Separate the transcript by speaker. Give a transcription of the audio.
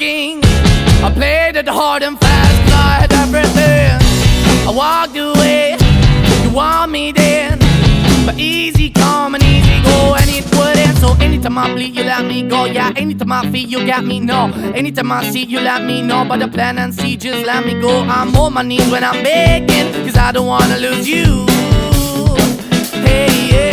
Speaker 1: asking. I played it hard and fast, 'cause I had everything. I walked away, you want me then, but easy come and easy go, and it wouldn't. So anytime I bleed, you let me go. Yeah, anytime I feel, you got me, no. Anytime I see, you let me know. But the plan and see, just let me go. I'm on my knees when I'm begging, 'cause I don't wanna lose you. Hey, yeah.